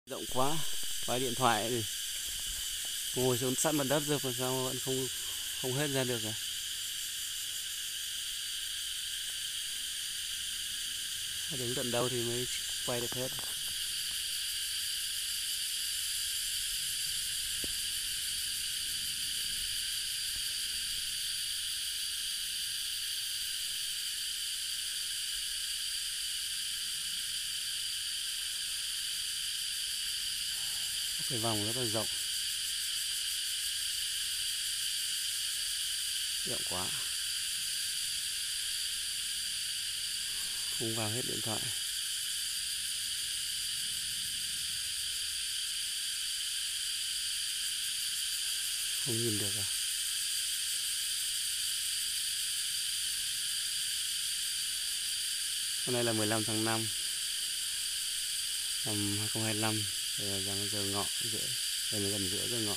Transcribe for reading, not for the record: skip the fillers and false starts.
Rộng quá, quay điện thoại thì ngồi xuống sát mặt đất rồi mà sao vẫn không không hết ra được à? Đến tận đâu thì mới quay được hết. Cái vòng rất là rộng quá, không vào hết điện thoại. Không nhìn được à? Hôm nay là 15 tháng 5 năm 2025, giờ giờ ngọ rưỡi, gần giữa giờ ngọ.